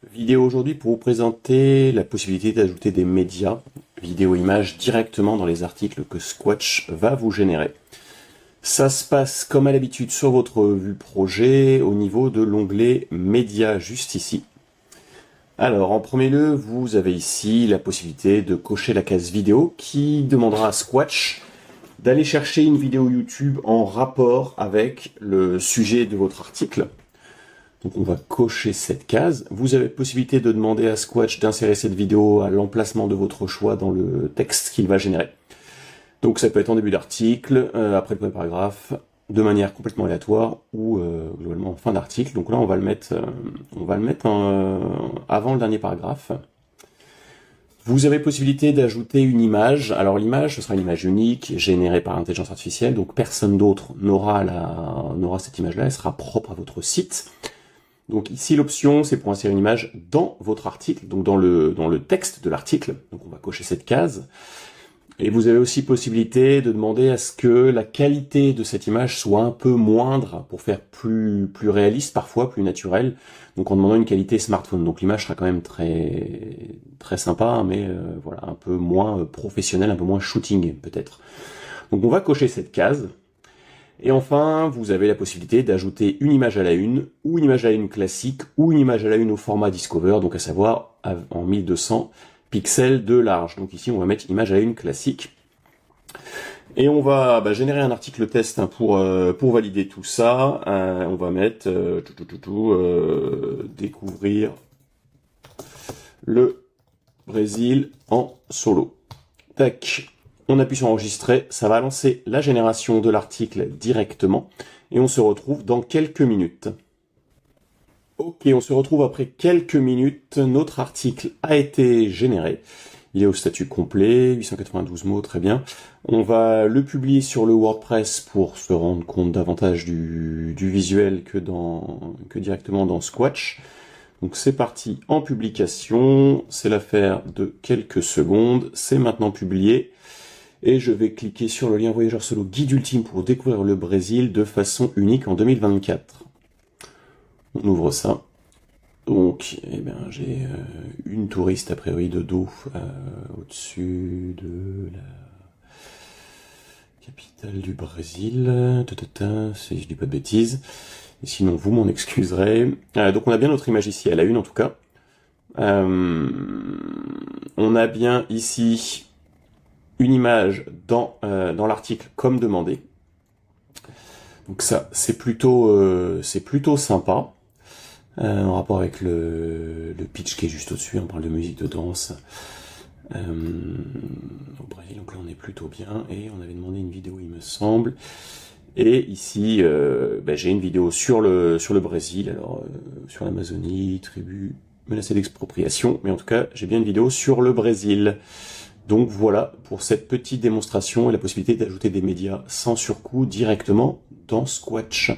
Vidéo aujourd'hui pour vous présenter la possibilité d'ajouter des médias, vidéo, images directement dans les articles que Squatch va vous générer. Ça se passe comme à l'habitude sur votre vue projet au niveau de l'onglet médias juste ici. Alors en premier lieu, vous avez ici la possibilité de cocher la case vidéo qui demandera à Squatch d'aller chercher une vidéo YouTube en rapport avec le sujet de votre article. Donc on va cocher cette case. Vous avez possibilité de demander à Squatch d'insérer cette vidéo à l'emplacement de votre choix dans le texte qu'il va générer. Donc ça peut être en début d'article, après le premier paragraphe, de manière complètement aléatoire ou globalement en fin d'article. Donc là on va le mettre avant le dernier paragraphe. Vous avez possibilité d'ajouter une image. Alors l'image, ce sera une image unique, générée par intelligence artificielle, donc personne d'autre n'aura cette image-là, elle sera propre à votre site. Donc ici l'option c'est pour insérer une image dans votre article, donc dans le texte de l'article. Donc on va cocher cette case. Et vous avez aussi possibilité de demander à ce que la qualité de cette image soit un peu moindre pour faire plus réaliste parfois, plus naturel. Donc en demandant une qualité smartphone. Donc l'image sera quand même très sympa, mais voilà, un peu moins professionnel, un peu moins shooting peut-être. Donc on va cocher cette case. Et enfin, vous avez la possibilité d'ajouter une image à la une, ou une image à la une classique, ou une image à la une au format Discover, donc à savoir en 1200 pixels de large. Donc ici, on va mettre image à la une classique. Et on va générer un article test pour valider tout ça. On va mettre découvrir le Brésil en solo. Tac. On appuie sur enregistrer, ça va lancer la génération de l'article directement et on se retrouve dans quelques minutes. Ok, on se retrouve après quelques minutes, notre article a été généré. Il est au statut complet, 892 mots, très bien. On va le publier sur le WordPress pour se rendre compte davantage du visuel que directement dans Squatch. Donc c'est parti en publication, c'est l'affaire de quelques secondes, c'est maintenant publié. Et je vais cliquer sur le lien Voyageur Solo Guide Ultime pour découvrir le Brésil de façon unique en 2024. On ouvre ça. Donc, j'ai une touriste a priori de dos au-dessus de la capitale du Brésil. Si je dis pas de bêtises. Et sinon, vous m'en excuserez. Donc on a bien notre image ici à la une en tout cas. On a bien ici une image dans l'article comme demandé. Donc ça, c'est plutôt sympa. En rapport avec le pitch qui est juste au-dessus, on parle de musique de danse. Au Brésil, donc là on est plutôt bien. Et on avait demandé une vidéo, il me semble. Et ici, j'ai une vidéo sur le Brésil, alors sur l'Amazonie, tribu menacée d'expropriation. Mais en tout cas, j'ai bien une vidéo sur le Brésil. Donc voilà pour cette petite démonstration et la possibilité d'ajouter des médias sans surcoût directement dans Squatch.